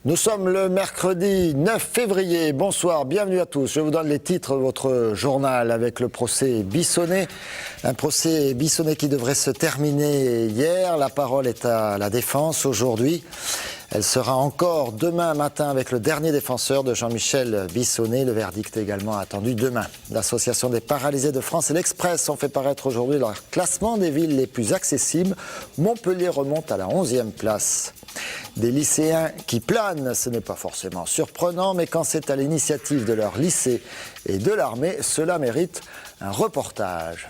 Nous sommes le mercredi 9 février. Bonsoir, bienvenue à tous. Je vous donne les titres de votre journal avec le procès Bissonnet. Un procès Bissonnet qui devrait se terminer hier. La parole est à la défense aujourd'hui. Elle sera encore demain matin avec le dernier défenseur de Jean-Michel Bissonnet. Le verdict est également attendu demain. L'Association des paralysés de France et l'Express ont fait paraître aujourd'hui leur classement des villes les plus accessibles. Montpellier remonte à la 11e place. Des lycéens qui planent, ce n'est pas forcément surprenant, mais quand c'est à l'initiative de leur lycée et de l'armée, cela mérite un reportage.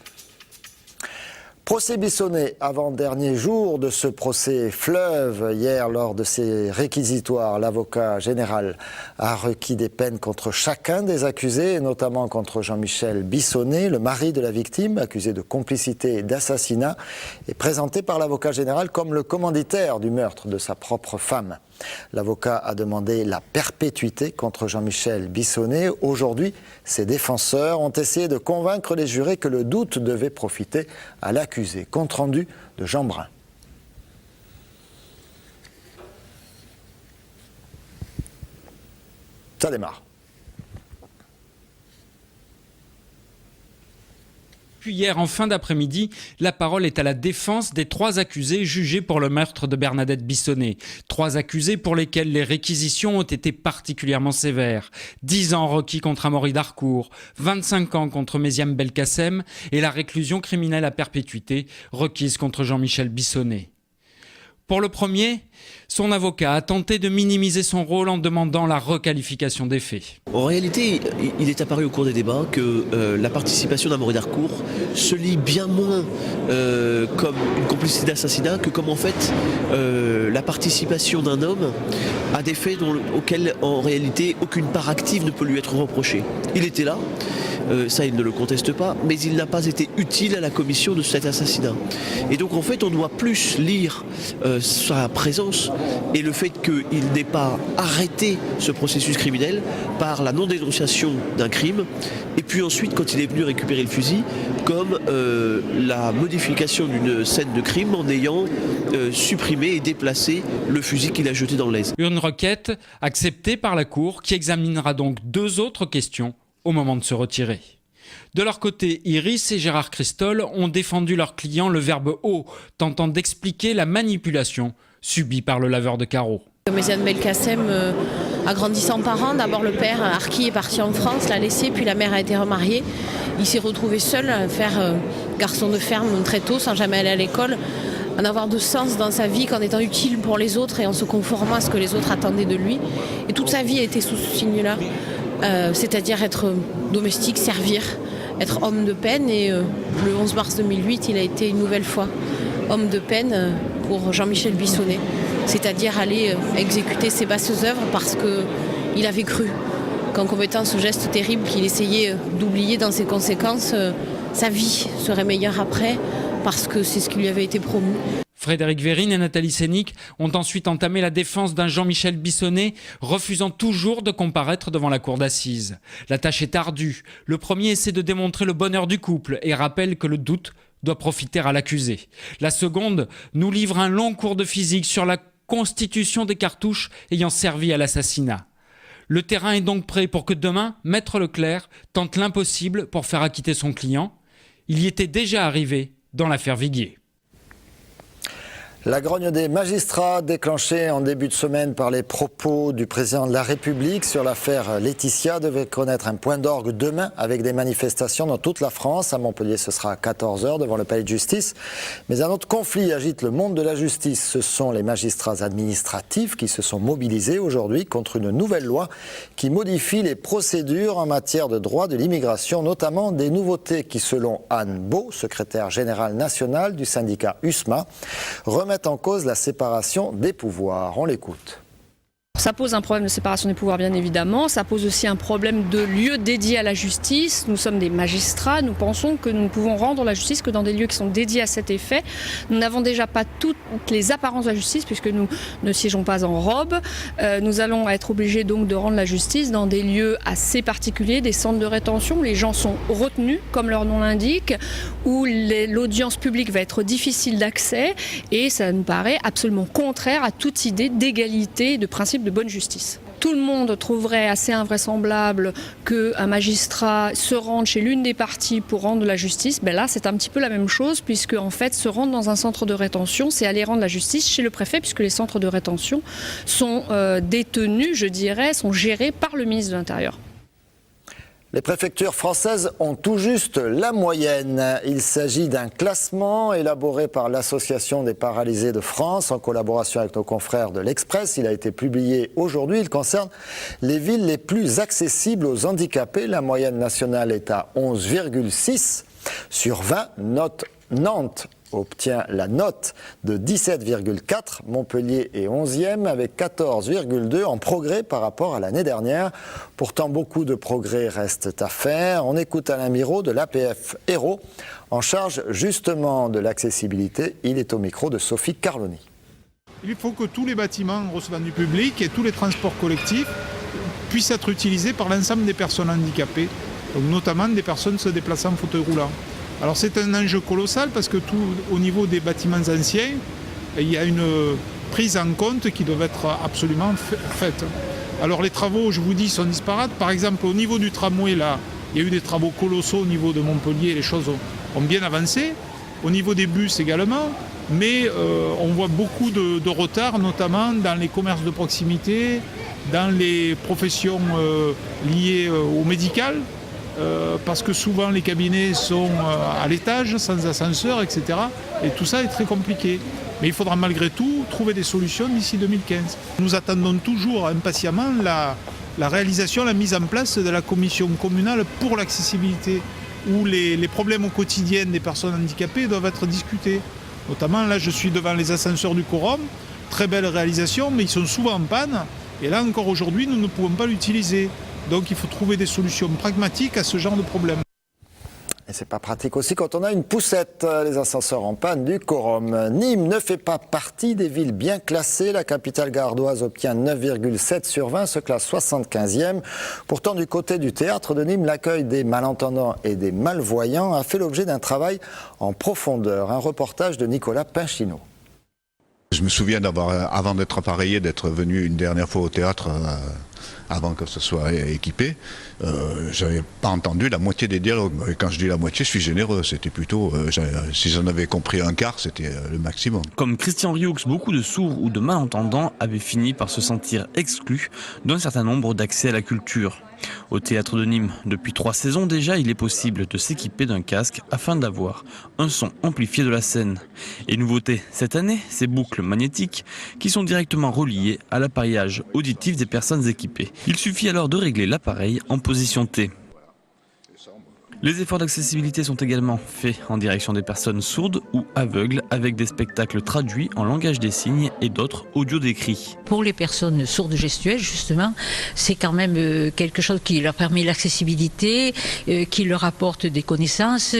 Procès Bissonnet, avant-dernier jour de ce procès fleuve. Hier, lors de ses réquisitoires, l'avocat général a requis des peines contre chacun des accusés, et notamment contre Jean-Michel Bissonnet, le mari de la victime, accusé de complicité et d'assassinat, et présenté par l'avocat général comme le commanditaire du meurtre de sa propre femme. L'avocat a demandé la perpétuité contre Jean-Michel Bissonnet. Aujourd'hui, ses défenseurs ont essayé de convaincre les jurés que le doute devait profiter à l'accusé. Compte rendu de Jean Brun. Ça démarre. Puis hier, en fin d'après-midi, la parole est à la défense des 3 accusés jugés pour le meurtre de Bernadette Bissonnet. 3 accusés pour lesquels les réquisitions ont été particulièrement sévères. 10 ans requis contre Amaury Darcourt, 25 ans contre Méziam Belkacem et la réclusion criminelle à perpétuité requise contre Jean-Michel Bissonnet. Pour le premier, son avocat a tenté de minimiser son rôle en demandant la requalification des faits. En réalité, il est apparu au cours des débats que la participation d'Amaury Darcourt se lie bien moins comme une complicité d'assassinat que comme en fait la participation d'un homme à des faits auxquels en réalité aucune part active ne peut lui être reprochée. Il était là. Ça il ne le conteste pas, mais il n'a pas été utile à la commission de cet assassinat. Et donc en fait on doit plus lire sa présence et le fait qu'il n'ait pas arrêté ce processus criminel par la non-dénonciation d'un crime, et puis ensuite quand il est venu récupérer le fusil, comme la modification d'une scène de crime en ayant supprimé et déplacé le fusil qu'il a jeté dans l'Aise. Une requête acceptée par la Cour qui examinera donc 2 autres questions au moment de se retirer. De leur côté, Iris et Gérard Christol ont défendu leur client le verbe haut, tentant d'expliquer la manipulation subie par le laveur de carreaux. Méziam Belkacem a grandi sans parents. D'abord le père, Arki, est parti en France, l'a laissé, puis la mère a été remariée. Il s'est retrouvé seul à faire garçon de ferme très tôt, sans jamais aller à l'école, en avoir de sens dans sa vie, qu'en étant utile pour les autres et en se conformant à ce que les autres attendaient de lui. Et toute sa vie a été sous ce signe-là. C'est-à-dire être domestique, servir, être homme de peine. Et le 11 mars 2008, il a été une nouvelle fois homme de peine pour Jean-Michel Bissonnet. C'est-à-dire aller exécuter ses basses œuvres parce qu'il avait cru qu'en commettant ce geste terrible qu'il essayait d'oublier dans ses conséquences, sa vie serait meilleure après parce que c'est ce qui lui avait été promis. Frédéric Vérine et Nathalie Sénic ont ensuite entamé la défense d'un Jean-Michel Bissonnet, refusant toujours de comparaître devant la cour d'assises. La tâche est ardue. Le premier essaie de démontrer le bonheur du couple et rappelle que le doute doit profiter à l'accusé. La seconde nous livre un long cours de physique sur la constitution des cartouches ayant servi à l'assassinat. Le terrain est donc prêt pour que demain, Maître Leclerc tente l'impossible pour faire acquitter son client. Il y était déjà arrivé dans l'affaire Viguier. La grogne des magistrats déclenchée en début de semaine par les propos du président de la République sur l'affaire Laetitia devait connaître un point d'orgue demain avec des manifestations dans toute la France. À Montpellier, ce sera à 14h devant le palais de justice. Mais un autre conflit agite le monde de la justice. Ce sont les magistrats administratifs qui se sont mobilisés aujourd'hui contre une nouvelle loi qui modifie les procédures en matière de droit de l'immigration, notamment des nouveautés qui, selon Anne Beau, secrétaire générale nationale du syndicat USMA, remettent en cause la séparation des pouvoirs. On l'écoute. Ça pose un problème de séparation des pouvoirs, bien évidemment. Ça pose aussi un problème de lieu dédié à la justice. Nous sommes des magistrats. Nous pensons que nous ne pouvons rendre la justice que dans des lieux qui sont dédiés à cet effet. Nous n'avons déjà pas toutes les apparences de la justice puisque nous ne siégeons pas en robe. Nous allons être obligés donc de rendre la justice dans des lieux assez particuliers, des centres de rétention où les gens sont retenus, comme leur nom l'indique, où l'audience publique va être difficile d'accès. Et ça nous paraît absolument contraire à toute idée d'égalité, de principe de bonne justice. Tout le monde trouverait assez invraisemblable qu'un magistrat se rende chez l'une des parties pour rendre la justice. Là, c'est un petit peu la même chose, puisque en fait, se rendre dans un centre de rétention, c'est aller rendre la justice chez le préfet, puisque les centres de rétention sont détenus, je dirais, sont gérés par le ministre de l'Intérieur. Les préfectures françaises ont tout juste la moyenne. Il s'agit d'un classement élaboré par l'Association des paralysés de France en collaboration avec nos confrères de l'Express. Il a été publié aujourd'hui. Il concerne les villes les plus accessibles aux handicapés. La moyenne nationale est à 11,6 sur 20. Nantes obtient la note de 17,4, Montpellier est 11e avec 14,2 en progrès par rapport à l'année dernière. Pourtant, beaucoup de progrès restent à faire. On écoute Alain Miraud de l'APF Hérault, en charge justement de l'accessibilité. Il est au micro de Sophie Carloni. Il faut que tous les bâtiments recevant du public et tous les transports collectifs puissent être utilisés par l'ensemble des personnes handicapées, donc notamment des personnes se déplaçant en fauteuil roulant. Alors c'est un enjeu colossal parce que au niveau des bâtiments anciens, il y a une prise en compte qui doit être absolument faite. Alors les travaux, je vous dis, sont disparates. Par exemple, au niveau du tramway, là, il y a eu des travaux colossaux au niveau de Montpellier, les choses ont bien avancé. Au niveau des bus également, mais on voit beaucoup de retard, notamment dans les commerces de proximité, dans les professions liées au médical. Parce que souvent les cabinets sont à l'étage, sans ascenseur, etc. Et tout ça est très compliqué. Mais il faudra malgré tout trouver des solutions d'ici 2015. Nous attendons toujours impatiemment la réalisation, la mise en place de la commission communale pour l'accessibilité, où les problèmes au quotidien des personnes handicapées doivent être discutés. Notamment, là, je suis devant les ascenseurs du Quorum, très belle réalisation, mais ils sont souvent en panne. Et là, encore aujourd'hui, nous ne pouvons pas l'utiliser. Donc il faut trouver des solutions pragmatiques à ce genre de problème. Et c'est pas pratique aussi quand on a une poussette, les ascenseurs en panne du Quorum. Nîmes ne fait pas partie des villes bien classées. La capitale gardoise obtient 9,7 sur 20, se classe 75e. Pourtant, du côté du théâtre de Nîmes, l'accueil des malentendants et des malvoyants a fait l'objet d'un travail en profondeur. Un reportage de Nicolas Pinchino. Je me souviens avant d'être appareillé, d'être venu une dernière fois au théâtre, avant que ce soit équipé, j'avais pas entendu la moitié des dialogues. Et quand je dis la moitié, je suis généreux. C'était plutôt, si j'en avais compris un quart, c'était le maximum. Comme Christian Rioux, beaucoup de sourds ou de malentendants avaient fini par se sentir exclus d'un certain nombre d'accès à la culture. Au théâtre de Nîmes, depuis 3 saisons déjà, il est possible de s'équiper d'un casque afin d'avoir un son amplifié de la scène. Et nouveauté, cette année, ces boucles magnétiques qui sont directement reliées à l'appareillage auditif des personnes équipées. Il suffit alors de régler l'appareil en position T. Les efforts d'accessibilité sont également faits en direction des personnes sourdes ou aveugles avec des spectacles traduits en langage des signes et d'autres audio décrits. Pour les personnes sourdes gestuelles, justement, c'est quand même quelque chose qui leur permet l'accessibilité, qui leur apporte des connaissances,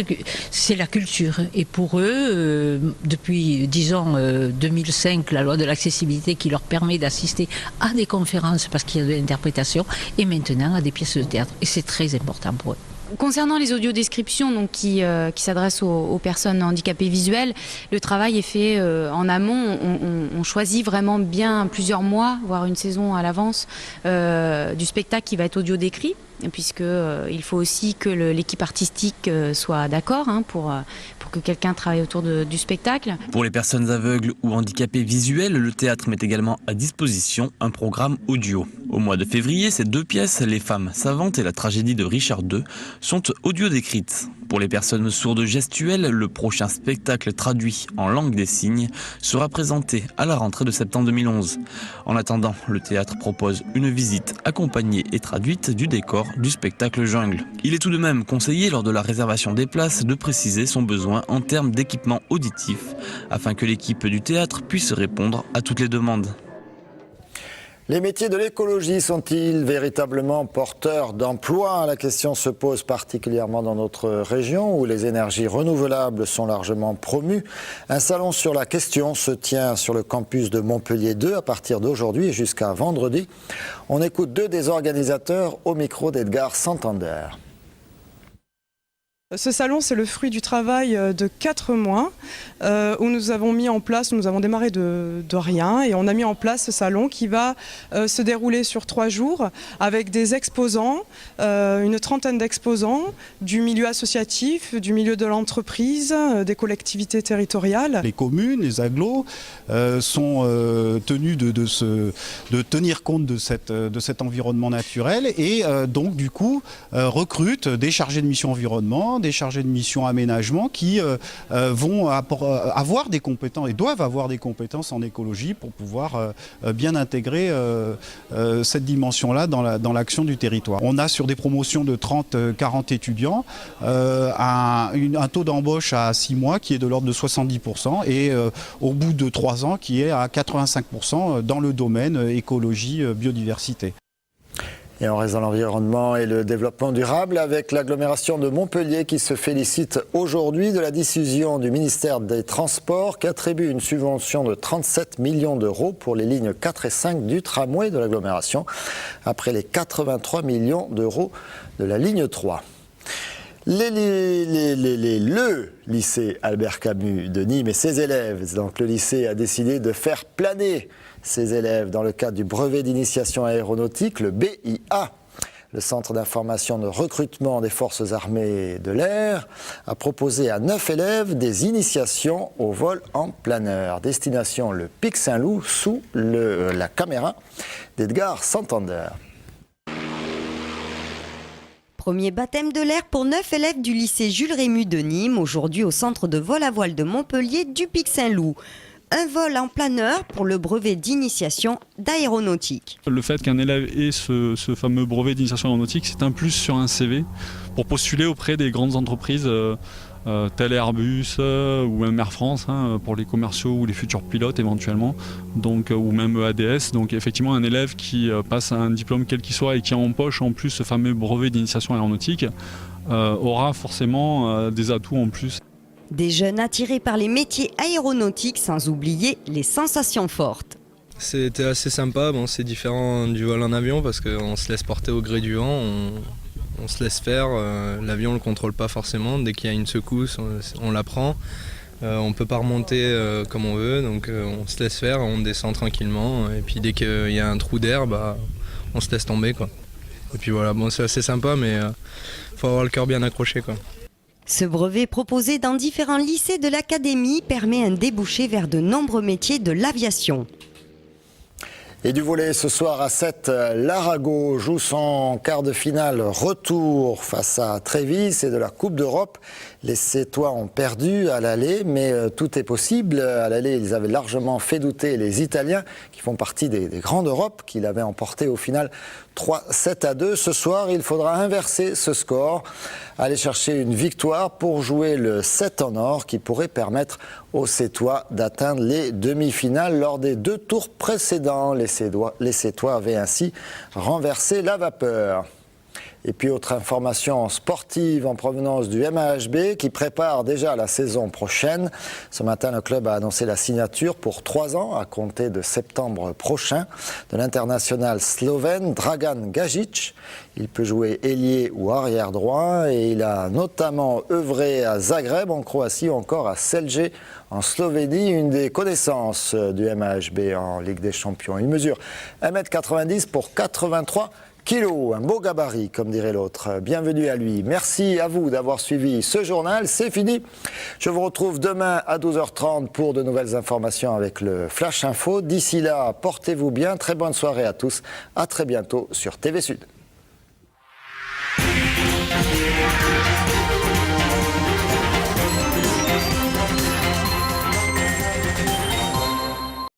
c'est la culture. Et pour eux, depuis, disons, 2005, la loi de l'accessibilité qui leur permet d'assister à des conférences parce qu'il y a de l'interprétation et maintenant à des pièces de théâtre. Et c'est très important pour eux. Concernant les audiodescriptions donc, qui s'adressent aux personnes handicapées visuelles, le travail est fait en amont. On choisit vraiment bien plusieurs mois, voire une saison à l'avance, du spectacle qui va être audio décrit, puisqu'il faut aussi que l'équipe artistique soit d'accord pour que quelqu'un travaille autour du spectacle. Pour les personnes aveugles ou handicapées visuelles, le théâtre met également à disposition un programme audio. Au mois de février, ces 2 pièces, Les Femmes savantes et la tragédie de Richard II, sont audio décrites. Pour les personnes sourdes gestuelles, le prochain spectacle traduit en langue des signes sera présenté à la rentrée de septembre 2011. En attendant, le théâtre propose une visite accompagnée et traduite du décor du spectacle Jungle. Il est tout de même conseillé lors de la réservation des places de préciser son besoin en termes d'équipement auditif afin que l'équipe du théâtre puisse répondre à toutes les demandes. Les métiers de l'écologie sont-ils véritablement porteurs d'emplois? La question se pose particulièrement dans notre région où les énergies renouvelables sont largement promues. Un salon sur la question se tient sur le campus de Montpellier 2 à partir d'aujourd'hui et jusqu'à vendredi. On écoute 2 des organisateurs au micro d'Edgar Santander. Ce salon, c'est le fruit du travail de 4 mois où nous avons démarré de rien et on a mis en place ce salon qui va se dérouler sur 3 jours avec des exposants, une trentaine d'exposants du milieu associatif, du milieu de l'entreprise, des collectivités territoriales. Les communes, les agglos sont tenus de tenir compte de cet environnement naturel et donc du coup recrutent des chargés de mission environnement, des chargés de mission aménagement qui vont avoir des compétences et doivent avoir des compétences en écologie pour pouvoir bien intégrer cette dimension-là dans l'action du territoire. On a sur des promotions de 30-40 étudiants un taux d'embauche à 6 mois qui est de l'ordre de 70% et au bout de 3 ans qui est à 85% dans le domaine écologie, biodiversité. Et on reste dans l'environnement et le développement durable avec l'agglomération de Montpellier qui se félicite aujourd'hui de la décision du ministère des Transports qui attribue une subvention de 37 millions d'euros pour les lignes 4 et 5 du tramway de l'agglomération après les 83 millions d'euros de la ligne 3. Le lycée Albert Camus de Nîmes et ses élèves, donc le lycée a décidé de faire planer ses élèves dans le cadre du brevet d'initiation aéronautique, le BIA. Le Centre d'information de recrutement des forces armées de l'air a proposé à 9 élèves des initiations au vol en planeur. Destination le Pic Saint-Loup sous la caméra d'Edgar Santander. Premier baptême de l'air pour 9 élèves du lycée Jules Rému de Nîmes, aujourd'hui au centre de vol à voile de Montpellier du Pic Saint-Loup. Un vol en planeur pour le brevet d'initiation d'aéronautique. Le fait qu'un élève ait ce fameux brevet d'initiation aéronautique, c'est un plus sur un CV pour postuler auprès des grandes entreprises telles Airbus ou même Air France pour les commerciaux ou les futurs pilotes éventuellement, donc, ou même ADS. Donc effectivement un élève qui passe un diplôme quel qu'il soit et qui empoche en plus ce fameux brevet d'initiation aéronautique aura forcément des atouts en plus. Des jeunes attirés par les métiers aéronautiques sans oublier les sensations fortes. C'était assez sympa, bon, c'est différent du vol en avion parce qu'on se laisse porter au gré du vent, on se laisse faire, l'avion on ne le contrôle pas forcément, dès qu'il y a une secousse on la prend, on ne peut pas remonter comme on veut, donc on se laisse faire, on descend tranquillement et puis dès qu'il y a un trou d'air, on se laisse tomber, quoi. Et puis voilà, bon, c'est assez sympa mais faut avoir le cœur bien accroché, quoi. Ce brevet proposé dans différents lycées de l'académie permet un débouché vers de nombreux métiers de l'aviation. Et du volley ce soir à 7, l'Arago joue son quart de finale retour face à Trévis et de la Coupe d'Europe. Les Sétois ont perdu à l'aller, mais tout est possible. À l'aller, ils avaient largement fait douter les Italiens, qui font partie des grands d'Europe, qui l'avaient emporté au final 3-7-2. Ce soir, il faudra inverser ce score, aller chercher une victoire pour jouer le 7 en or, qui pourrait permettre aux Sétois d'atteindre les demi-finales. Lors des 2 tours précédents, les Sétois avaient ainsi renversé la vapeur. Et puis autre information sportive en provenance du MAHB qui prépare déjà la saison prochaine. Ce matin, le club a annoncé la signature pour 3 ans à compter de septembre prochain de l'international slovène Dragan Gajic. Il peut jouer ailier ou arrière droit et il a notamment œuvré à Zagreb en Croatie ou encore à Celje en Slovénie, une des connaissances du MAHB en Ligue des Champions. Il mesure 1,90 m pour 83 kg, un beau gabarit, comme dirait l'autre. Bienvenue à lui. Merci à vous d'avoir suivi ce journal. C'est fini. Je vous retrouve demain à 12h30 pour de nouvelles informations avec le Flash Info. D'ici là, portez-vous bien. Très bonne soirée à tous. À très bientôt sur TV Sud.